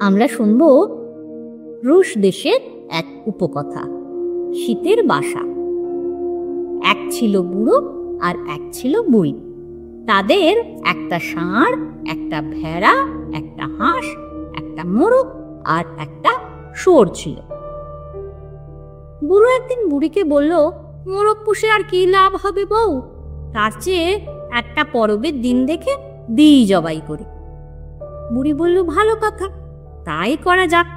আমরা শুনব রুশ দেশের এক উপকথা, শীতের বাসা। এক ছিল বুড়ো আর এক ছিল বুড়ি। তাদের একটা ষাঁড়, একটা ভেড়া, একটা হাঁস, একটা মোরগ আর একটা শুয়োর ছিল। বুড়ো একদিন বুড়িকে বলল, মোরগ পুষে আর কি লাভ হবে বউ, তার চেয়ে একটা পরবের দিন দেখে দিই জবাই করে। বুড়ি বলল, ভালো কথা, তাই করা যাক।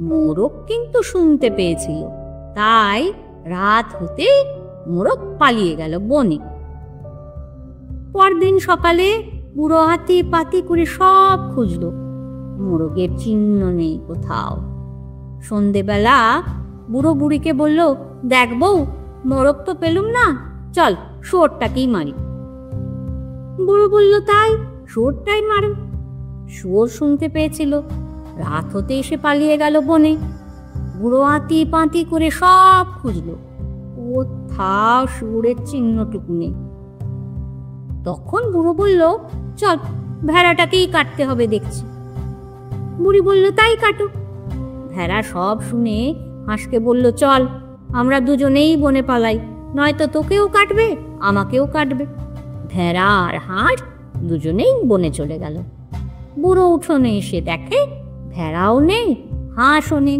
মোরগ কিন্তু শুনতে পেয়েছিল, তাই রাত হতে মোরগ পালিয়ে গেল বনে। পরদিন সকালে বুড়ো হাতি পাতি করে সব খুঁজলো, মোরগের চিহ্ন নেই কোথাও। সন্ধেবেলা বুড়ো বুড়িকে বলল, দেখ বউ, মোরগ তো পেলুম না, চল শুয়োরটাকেই মারি। বুড়ো বলল, তাই শুয়োরটাই মারো। শুয়োর শুনতে পেয়েছিল, রাত হতে এসে পালিয়ে গেল বনে। বুড়ো হাতি পাতি করে সব খুঁজলো, কোথাও শুয়োরের চিহ্নটুকু নেই। তখন বুড়ো বলল, চল ভেড়াটাকেই কাটতে হবে দেখছি। বুড়ি বলল, তাই কাটো। ভেড়া সব শুনে হাঁসকে বলল, চল আমরা দুজনেই বনে পালাই, নয়তো তোকেও কাটবে আমাকেও কাটবে। ভেড়া আর হাঁস দুজনেই বনে চলে গেল। বুড়ো উঠোনে এসে দেখে ভেড়াও নেই, হাঁসও নেই।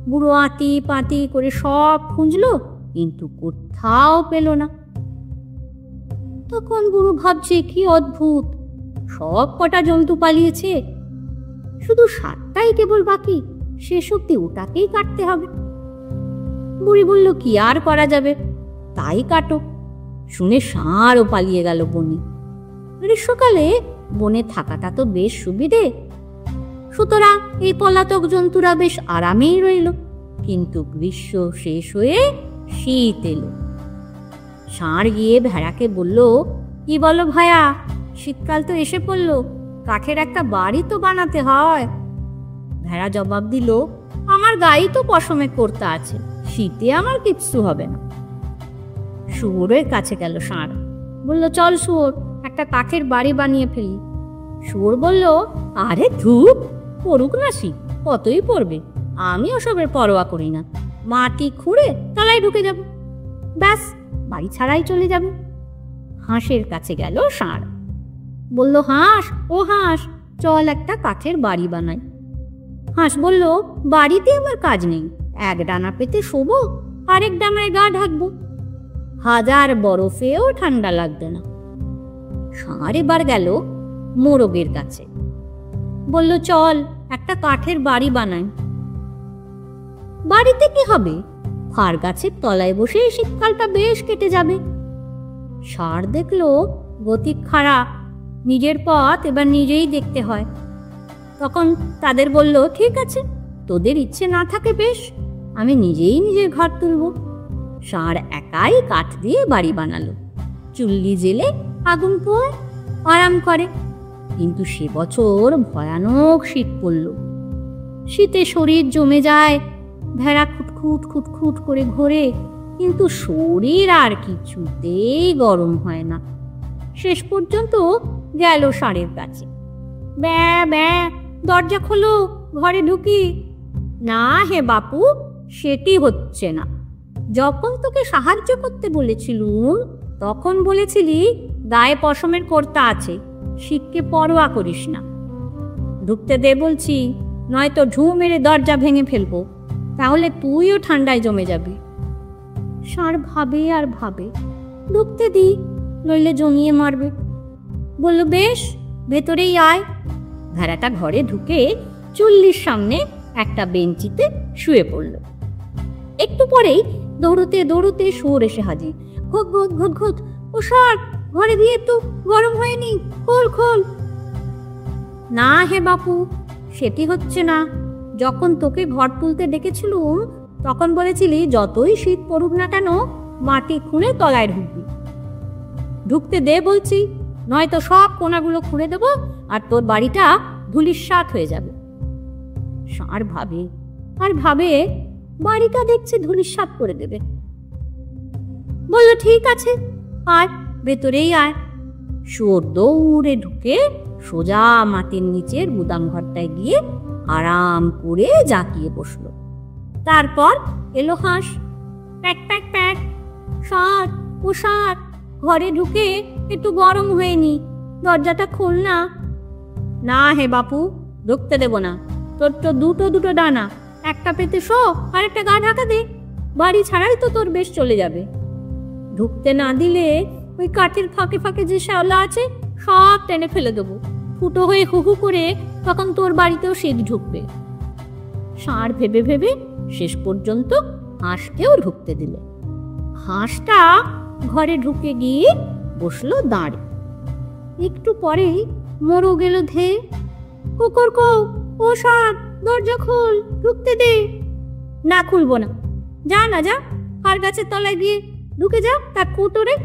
বুড়ো আতি পাতি করে সব খুঁজলো, কিন্তু কোথাও পেল না। তখন বুড়ো ভাবছে, কি অদ্ভুত, সব কটা জন্তু পালিয়েছে, শুধু ষাঁড়টাই কেবল বাকি, শেষ অব্দি ওটাকেই কাটতে হবে। বুড়ি বলল, কি আর করা যাবে, তাই কাটো। শুনে ষাঁড়ও পালিয়ে গেল বনে। গ্রীষ্মকালে বনে থাকাটা তো বেশ সুবিধে, সুতরাং এই পলাতক জন্তুরা বেশ আরামেই রইল। কিন্তু গ্রীষ্ম শেষ হয়ে শীত এলো। ষাঁড় গিয়ে ভেড়াকে বলল, কি বলো ভায়া, শীতকাল তো এসে পড়লো, কাঠের একটা বাড়ি তো বানাতে হয়। ভেড়া জবাব দিল, আমার গায়ে তো পশমে কর্তা আছে, শীতে আমার কিচ্ছু হবে না। শুয়োরের কাছে গেল ষাঁড়, বলল, চল শুয়োর, একটা কাঠের বাড়ি বানিয়ে ফেলি। শুয়োর বলল, আরে ধুপ, পড়ুক না শীত, কতই পড়বে, আমি ওসবের পরোয়া করি না, মাটি খুঁড়ে তলায় ঢুকে যাব, ব্যাস বাড়ি ছাড়াই চলে যাবে। হাঁসের কাছে গেল ষাঁড়, বলল, হাঁস ও হাঁস, চল একটা কাঠের বাড়ি বানাই। হাঁস বলল, বাড়িতে আমার কাজ নেই, এক ডানা পেতে শোবো, আরেক ডানায় গা ঢাকবো, হাজার বরফেও ঠান্ডা লাগবে না। ষাঁড় এবার গেল মোরগের কাছে, বলল, চল একটা কাঠের বাড়ি বানাই। বাড়িতে কি হবে, ফার গাছের তলায় বসে শীতকালটা বেশ কেটে যাবে। ষাঁড় দেখলো গতি খারাপ, নিজের পথ এবার নিজেই দেখতে হয়। তখন তাদের বলল, ঠিক আছে, তোদের ইচ্ছে না থাকে বেশ, আমি নিজেই নিজের ঘর তুলব। ষাঁড় একাই কাঠ দিয়ে বাড়ি বানালো, চুল্লি জেলে আগুন পোয় আরাম করে। কিন্তু সে বছর ভয়ানক শীত পড়ল। শীতে শরীর জমে যায়, ভেড়া খুটখুট খুটখুট করে ঘোরে, কিন্তু শরীর আর কিছুতেই গরম হয় না। শেষ পর্যন্ত গেল ষাঁড়ের কাছে, ব্যা ব্যা, দরজা খোলো, ঘরে ঢুকি। না হে বাপু, সেটি হচ্ছে না, যখন তোকে সাহায্য করতে বলেছিলুম তখন বলেছিলি গায়ে পশমের কর্তা আছে, শীতকে পরোয়া করিস না। ঢুকতে দে বলছি, নয়তো ঢু মেরে দরজা ভেঙে ফেলবো, তাহলে তুইও ঠান্ডায় জমে যাবি। ষাঁড় ভাবে আর ভাবে, ঢুকতে দি, নইলে জমিয়ে মারবে। বলল, বেশ, ভেতরেই আয়। ভেড়াটা ঘরে ঢুকে চুল্লির সামনে একটা বেঞ্চিতে শুয়ে পড়ল। একটু পরেই দৌড়তে দৌড়তে শুয়োর এসে হাজির। ঘুট ঘুট ঘুট ঘুট, ও ষাঁড়, ঘরে দিয়ে তো গরম হয়নি, খোল খোল। না হে বাপু, সেটি হচ্ছে না, যখন তোকে ঘর তুলতে ডেকেছিলুম তখন বলেছিলি যতই শীত পড়ুক না কেন মাটি খুঁড়ে তলায় ঢুকবি। ঢুকতে দে বলছি, নয়তো সব কোনাগুলো খুঁড়ে দেবো আর তোর বাড়িটা ধুলিস্যাৎ হয়ে যাবে। ষাঁড় ভাবে আর ভাবে, বাড়িটা দেখছে ধুলিস্যাৎ করে দেবে। বলল, ঠিক আছে, আয়, ভেতরেই আয়। শুয়োর দৌড়ে ঢুকে সোজা মাটির নিচের গুদাম ঘরটায় গিয়ে আরাম করে জাঁকিয়ে বসলো। তারপর এলো হাঁস। Pack pack pack. ষাঁড়, ও ষাঁড়, ঘরে ঢুকে একটু গরম হয়ে নি, দরজাটা খোল না। না হে বাপু, ঢুকতে দেব না। তোর তো দুটো দুটো ডানা, একটা পেতে শো আর একটা গা ঢাকা দে। বাড়ি ছাড়াই তো তোর বেশ চলে যাবে। ঢুকতে না দিলে ওই কাঠের ফাঁকে ফাঁকে যে শ্যাওলা আছে সব টেনে ফেলে দেবো। ফুটো হয়ে হু হু করে তখন তোর বাড়িতেও শীত ঢুকবে। ষাঁড় ভেবে ভেবে শেষ পর্যন্ত হাঁসকেও ঢুকতে দিল। হাঁসটা ঘরে ঢুকে গিয়ে বসলো দাঁড়ে। একটু পরেই মোরও গেল ধেয়ে। কুকুর কো, ও ষাঁড়, দরজা খোল, ঢুকতে দে। না, খুলবো না। যা না যা, আর গাছের তলায় গিয়ে ঢুকে যা তার কোটরে।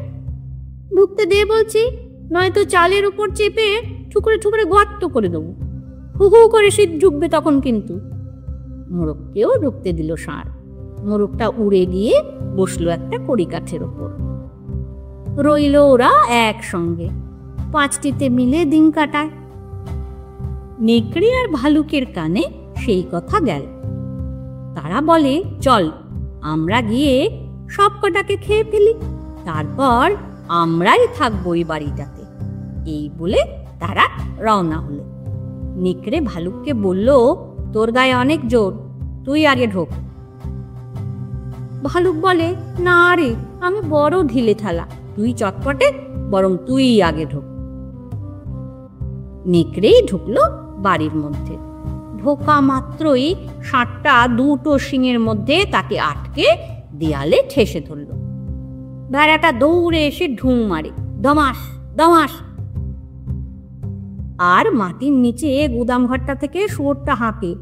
ঢুকতে দে বলছি, নয়তো চালের উপর চেপে ঠুকরে ঠুকরে গর্ত করে দেবো। হু হু করে শীত ঢুকবে তখন কিন্তু। মোরগকেও ঢুকতে দিল ষাঁড়। মোরগটা উড়ে গিয়ে বসলো একটা কড়ি কাঠের ওপর। রইল ওরা একসঙ্গে, পাঁচটিতে মিলে দিন কাটায়। নেকড়ে আর ভালুকের কানে সেই কথা গেল। তারা বলে, চল আমরা গিয়ে সব কটাকে খেয়ে ফেলি, তারপর আমরাই থাকবো এই বাড়িটাতে। এই বলে তারা রওনা হলো। নেকড়ে ভালুককে বলল, তোর গায়ে অনেক জোর, তুই আগে ঢোক। ভালুক বলে, না রে, আমি বড় ঢিলে ঠালা, তুই চটপটে, বরং তুই আগে ঢোক। নেকড়েই ঢুকলো বাড়ির মধ্যে। ঢোকা মাত্রই ষাঁড়টা দুটো শিঙের মধ্যে তাকে আটকে দেয়ালে ঠেসে ধরল। ভেড়াটা দৌড়ে এসে ঢুঁ মারে, দমাস দমাস। আর মাটির নিচে গুদাম ঘরটা থেকে শুয়োরটা হাঁকে,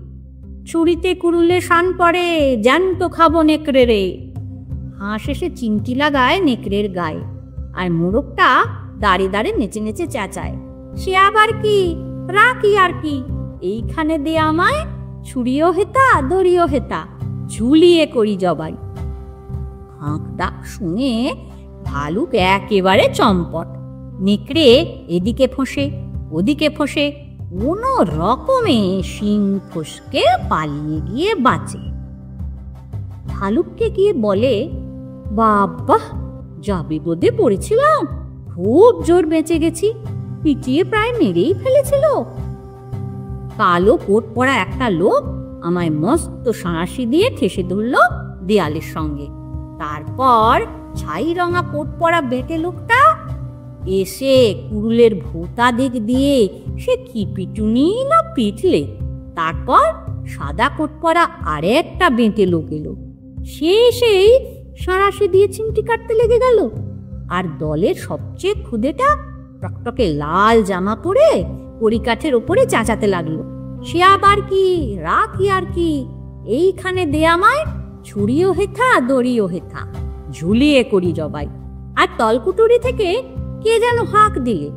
ছুরিতে কুড়ুলে শান পড়ে, জ্যান্ত খাবো নেকড়ে রে। হাঁস এসে চিমটি লাগায় নেকড়ের গায়ে, আর মোরগটা দাঁড়ে দাঁড়ে নেচে নেচে চেঁচায়, সে আবার কি, রাখি আর কি, এইখানে দে আমায় ছুরিও হেতা দড়িও হেতা, ঝুলিয়ে করি জবাই। হাঁক ডাক শুনে ভালুক একেবারে চম্পট। নেকড়ে এদিকে ফোঁসে ওদিকে ফোঁসে, কোনো রকমে শিং ফসকে পালিয়ে গিয়ে বাঁচে। ভালুককে গিয়ে বলে, বাবা, যা বিপদে পড়েছিলাম, খুব জোর বেঁচে গেছি, পিটিয়ে প্রায় মেরেই ফেলেছিল। কালো কোট পরা একটা লোক আমায় মস্ত সাঁড়াশি দিয়ে ঠেসে ধরল দেয়ালের সঙ্গে। তারপর ছাই রঙা কোট পরা বেটে লোকটা এসে কুড়ুলের ভোঁতা দিক দিয়ে সে কি পিটুনি না পিটলে। তারপর সাদা কোট পরা আরেকটা বেঁটে লোক এলো, সে সেই সাঁড়াশি দিয়ে চিমটি কাটতে লেগে গেল। আর দলের সবচেয়ে ক্ষুদেটা টকটকে লাল জামা পরে কড়িকাঠের ওপরে চেঁচাতে লাগলো, সে আবার কি, রাখি আর কি, এইখানে দে আমায় ছুরিও হেথা দড়িও হেথা, ঝুলিয়ে করি জবাই। আর তলকুটুরি থেকে কে যেন হাঁক দিলে,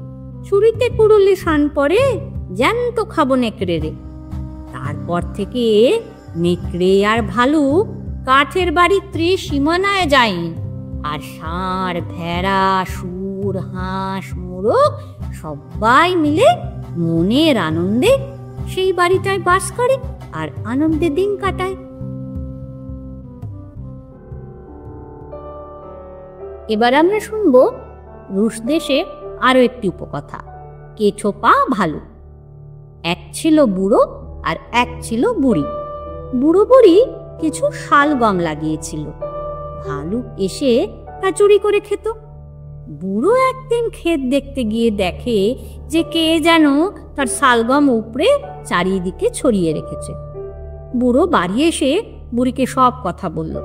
ছুরিতে কুড়ুলে শান পড়ে, জ্যান্ত খাবো নেকড়ে রে। তারপর থেকে নেকড়ে আর ভালুক কাঠের বাড়ির ত্রিসীমানায় যায়নি। আর ষাঁড়, ভেড়া, শুয়োর, হাঁস, মোরগ সবাই মিলে মনের আনন্দে সেই বাড়িটায় বাস করে আর আনন্দে দিন কাটায়। এবার আমরা শুনবো রুশ দেশে আরো একটি উপকথা, কেছো পা ভালুক। এক ছিল বুড়ো আর এক ছিল বুড়ি। বুড়ো বুড়ি কিছু শালগম লাগিয়েছিল। ভালুক এসে তা চুরি করে খেত। বুড়ো একদিন ক্ষেত দেখতে গিয়ে দেখে যে কে যেন তার শালগম উপড়ে চারিদিকে ছড়িয়ে রেখেছে। বুড়ো বাড়ি এসে বুড়িকে সব কথা বলল।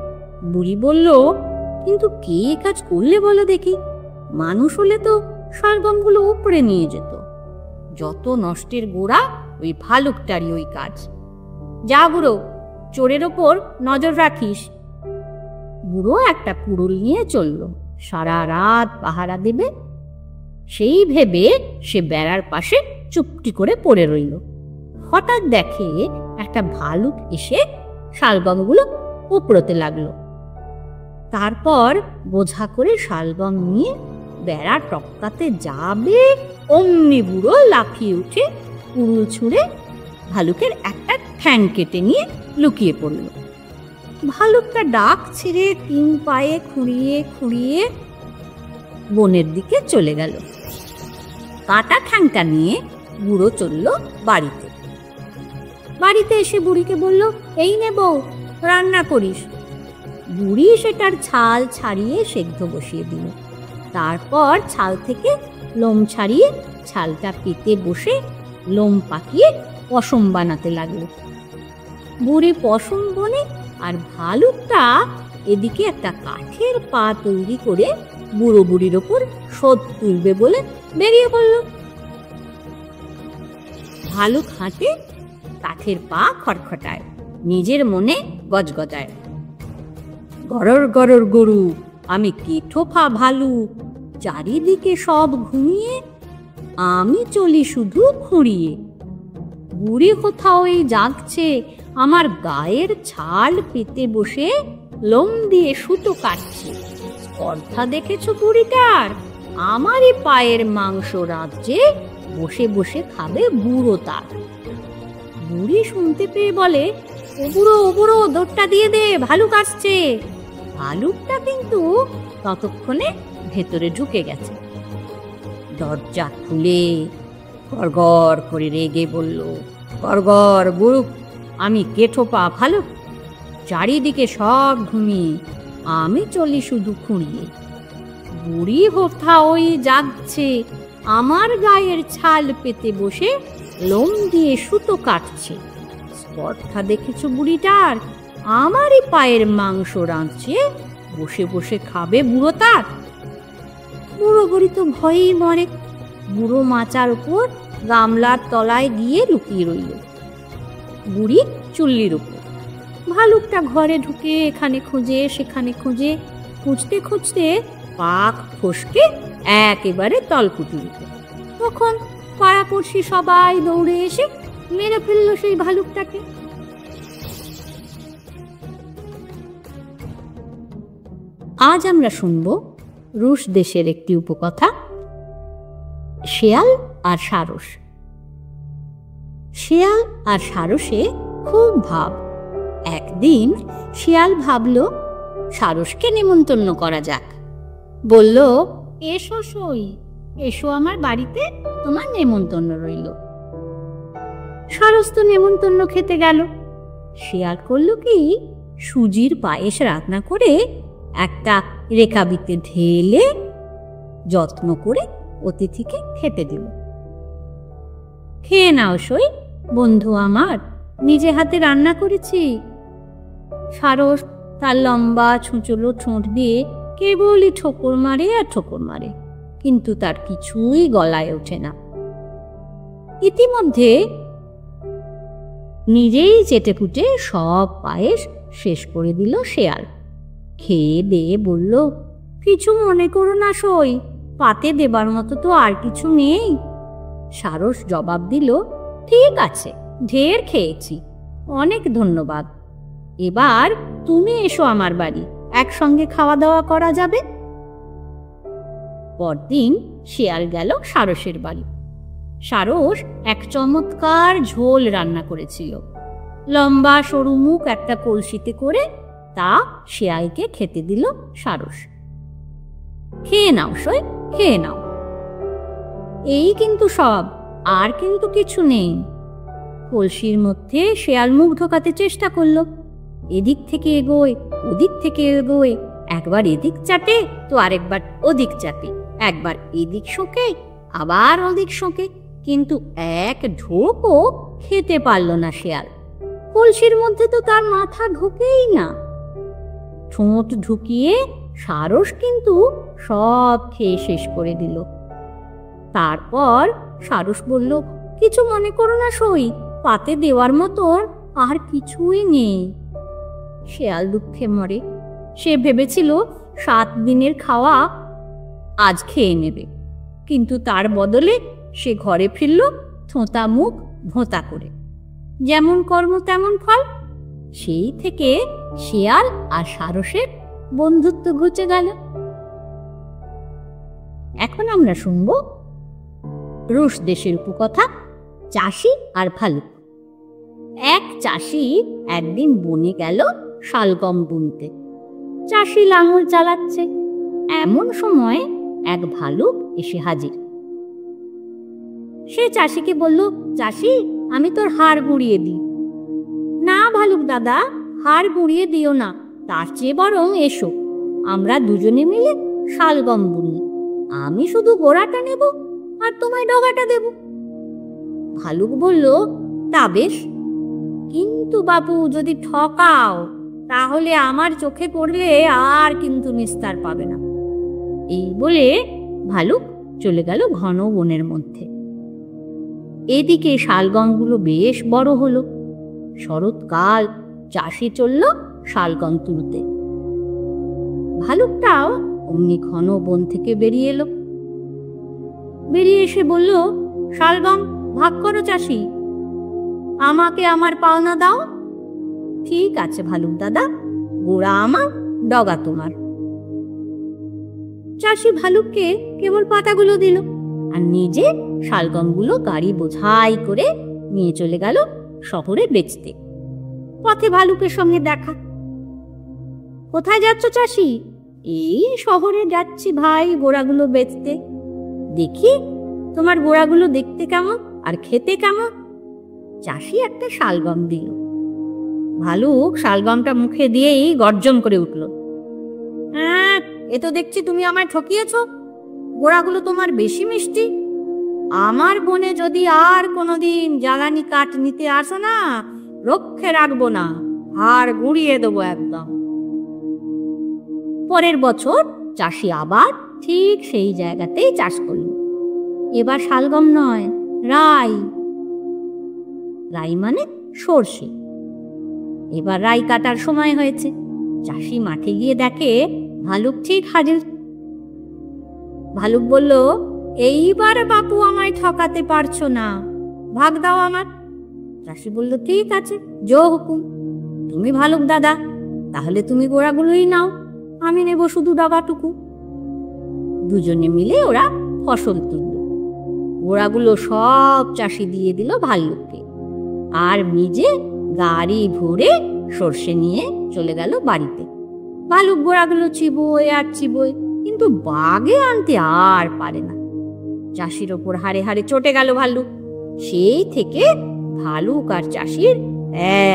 বুড়ি বলল, কিন্তু কে কাজ করলে বলো দেখি, মানুষ হলে তো শালগমগুলো উপড়ে নিয়ে যেত। যত নষ্টের গোড়া ওই ভালুকটারই ওই কাজ। যা বুড়ো, চোরের ওপর নজর রাখিস। বুড়ো একটা কুড়ুল নিয়ে চলল, সারা রাত পাহারা দেবে। সেই ভেবে সে বেড়ার পাশে চুপটি করে পড়ে রইল। হঠাৎ দেখে একটা ভালুক এসে শালগমগুলো উপড়োতে লাগলো। তারপর বোঝা করে শালগম নিয়ে বেড়া টপকাতে যাবে, অমনি বুড়ো লাফিয়ে উঠে কুড়ুল ছুঁড়ে ভালুকের একটা ঠ্যাং কেটে নিয়ে লুকিয়ে পড়ল। ভালুকটা ডাক ছেড়ে 3 পায়ে খুঁড়িয়ে খুঁড়িয়ে বনের দিকে চলে গেল। কাটা ঠ্যাংটা নিয়ে বুড়ো চলল বাড়িতে। বাড়িতে এসে বুড়িকে বলল, এই নে বউ, রান্না করিস। বুড়ি সেটার ছাল ছাড়িয়ে সেদ্ধ বসিয়ে দিল। তারপর ছাল থেকে লোম ছাড়িয়ে ছালটা পেতে বসে লোম পাকিয়ে পশম বানাতে লাগলো। বুড়ি পশম বনে আর ভালুকটা এদিকে একটা কাঠের পা তৈরি করে বুড়ো বুড়ির ওপর শোধ তুলবে বলে বেরিয়ে পড়ল। ভালুক হাঁটে, কাঠের পা খটখটায়, নিজের মনে গজগজায়, গরর গরর গরু, আমি কেঠোফা ভালুক, চারিদিকে সব ঘুমিয়ে, আমি চলি শুধু খুঁড়িয়ে। বুড়ি কোথাও এই জাগছে, আমার গায়ের ছাল পেতে বসে লোম দিয়ে সুতো কাটছে। স্পর্ধা দেখেছ বুড়িটার? আমারই পায়ের মাংস রাঁধছে, বসে বসে খাবে বুড়ো তার। বুড়ি শুনতে পেয়ে বলে, ও বুড়ো দৌড়টা দিয়ে দে, ভালুক আসছে। ভালুকটা কিন্তু ততক্ষণে ভেতরে ঢুকে গেছে। দরজা খুলে গড়গড় করে রেগে বলল, গড়গড় বুড়ুক, আমি কেঠোপা ভালুক, চারিদিকে সব ঘুমিয়ে, আমি চলি শুধু খুঁড়িয়ে। বুড়ি হোথা ওই জাগছে, আমার গায়ের ছাল পেতে বসে লোম দিয়ে সুতো কাটছে। স্পর্ধা দেখেছ বুড়িটার? আমারই পায়ের মাংস রাঁধছে, বসে বসে খাবে বুড়ো তার। বুড়ো বুড়ি তো ভয়েই মরে। বুড়ো মাচার উপর গামলার তলায় গিয়ে লুকিয়ে রইল। বুড়ি চুল্লির উপর। ভালুকটা ঘরে ঢুকে এখানে খুঁজে সেখানে খুঁজে, খুঁজতে খুঁজতে পাক ফসকে একেবারে তলকুটুরিতে। তখন পাড়াপড়শি সবাই দৌড়ে এসে মেরে ফেলল সেই ভালুকটাকে। আজ আমরা শুনব রুশ দেশের একটি উপকথা, শেয়াল আর সারস। শেয়াল আর সারসে খুব ভাব। একদিন শিয়াল ভাবল সারসকে নেমন্তন্ন করা যাক। বলল, এসো সই, এসো আমার বাড়িতে, তোমার নেমন্তন্ন রইল। সারস তো নেমন্তন্ন খেতে গেল। শিয়াল করল কি, সুজির পায়েস রান্না করে একটা রেকাবিতে ঢেলে যত্ন করে অতিথিকে খেতে দিল। খেয়ে নাও সই, বন্ধু আমার, নিজে হাতে রান্না করেছি। সারস তার লম্বা ছুঁচলো ঠোঁট দিয়ে কেবলই ঠোকর মারে আর ঠোকর মারে, কিন্তু তার কিছুই গলায় ওঠে না। ইতিমধ্যে নিজেই চেটেপুটে সব পায়েস শেষ করে দিল শেয়াল। খেয়ে দিয়ে বলল, কিছু মনে করো না সই, পাতে দেবার মতো তো আর কিছু নেই। সারস জবাব দিল, ঠিক আছে, ঢের খেয়েছি, অনেক ধন্যবাদ। এবার তুমি এসো আমার বাড়ি, একসঙ্গে খাওয়া দাওয়া করা যাবে। পরদিন শিয়াল গেল সারসের বাড়ি। সারস এক চমৎকার ঝোল রান্না করেছিল। লম্বা সরু মুখ একটা কলসিতে করে তা শিয়ালকে খেতে দিল সারস। খেয়ে নাও সই, খেয়ে নাও। এই কিন্তু সব, আর কিন্তু কিছু নেই। কলসির মধ্যে শিয়াল মুখ ঢোকাতে চেষ্টা করল। এদিক থেকে এগোয়, ওদিক থেকে এগোয়, একবার এদিক চাটে তো আরেকবার ওদিক চাটে, একবার এদিক শোকে আবার ওদিক শোকে, কিন্তু এক ঢোকও খেতে পারল না শিয়াল। কলসির মধ্যে তো তার মাথা ঢোকেই না। ঠোঁট ঢুকিয়ে সারস কিন্তু সব খেয়ে শেষ করে দিল। তারপর সারস বলল, কিছু মনে করো না সই, পাতে দেওয়ার মতো আর কিছুই নেই। শেয়াল দুঃখে মরে। সে ভেবেছিল 7 দিনের খাওয়া আজ খেয়ে নেবে, কিন্তু তার বদলে সে ঘরে ফিরল থোঁতা মুখ ভোঁতা করে। যেমন কর্ম তেমন ফল। সেই থেকে শেয়াল আর সারসের বন্ধুত্ব ঘুচে গেল। এখন আমরা শুনব রুশ দেশের উপকথা, চাষি আর ভালুক। এক চাষি একদিন বনে গেল শালগম বুনতে। চাষি লাঙল চালাচ্ছে, এমন সময় এক ভালুক এসে হাজির। সে চাষিকে বলল, চাষি, আমি তোর হাড় গুঁড়িয়ে দিই। না ভালুক দাদা, হাড় গুঁড়িয়ে দিও না, তার চেয়ে বরং এসো, আমরা দুজনে মিলে শালগম বুনি। আমি শুধু গোড়াটা নেব আর তোমায় ডগাটা দেব। ভালুক বলল, তা বেশ, কিন্তু বাবু যদি ঠকাও তাহলে আমার চোখে পড়লে আর কিন্তু নিস্তার পাবে না। এই বলে ভালুক চলে গেল ঘন বনের মধ্যে। এদিকে শালগমগুলো বেশ বড় হলো। শরৎকাল, চাষি চলল শালগম তুলতে। ভালুকটাও অমনি ঘন বন থেকে বেরিয়ে এলো। বেরিয়ে এসে বলল, শালগম ভাগ করো চাষি, আমাকে আমার পাওনা দাও। ঠিক আছে ভালুক দাদা, গোড়া আমার, ডগা তোমার। চাষি ভালুককে কেবল পাতাগুলো দিল আর নিজে শালগমগুলো গাড়ি বোঝাই করে নিয়ে চলে গেল শহরে বেচতে। পথে ভালুকের সঙ্গে দেখা। কোথায় যাচ্ছ চাষি? এই শহরে যাচ্ছি ভাই গোড়াগুলো বেচতে। দেখি তোমার গোড়াগুলো দেখতে কেমন আর খেতে কেমন। চাষি একটা শালগম দিল। ভালুক শালগমটা মুখে দিয়েই গর্জন করে উঠল, এ তো দেখছি তুমি আমায় ঠকিয়েছ, গোড়াগুলো তোমার বেশি মিষ্টি। আমার বনে যদি আর কোনোদিন জ্বালানি কাঠ নিতে আসো না, রক্ষে রাখবো না, হাড় গুঁড়িয়ে দেবো একদম। পরের বছর চাষি আবার ঠিক সেই জায়গাতেই চাষ করল। এবার শালগম নয়, রাই। রাই মানে সর্ষে। এবার রাই কাটার সময় হয়েছে। চাষি মাঠে গিয়ে দেখে ভালুক ঠিক হাজির। ভালুক বলল, এইবার বাপু আমায় ঠকাতে পারছো না, ভাগ দাও আমার। চাষি বলল, ঠিক আছে, জো হুকুম। তুমি ভালুক দাদা, তাহলে তুমি গোড়াগুলোই নাও, আমি নেব শুধু ডগাটুকু। দুজনে মিলে ওরা ফসল তুলল। গোড়াগুলো সব চাষি দিয়ে দিল ভাল্লুককে, আর নিজে গাড়ি ভরে সর্ষে নিয়ে চলে গেল বাড়িতে। ভালুক গোড়াগুলো চিবোয় আর চিবোয়, কিন্তু বাগে আনতে আর পারে না। চাষির ওপর হাড়ে হাড়ে চটে গেল ভাল্লুক। সেই থেকে ভালুক আর চাষির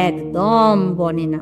একদম বনে না।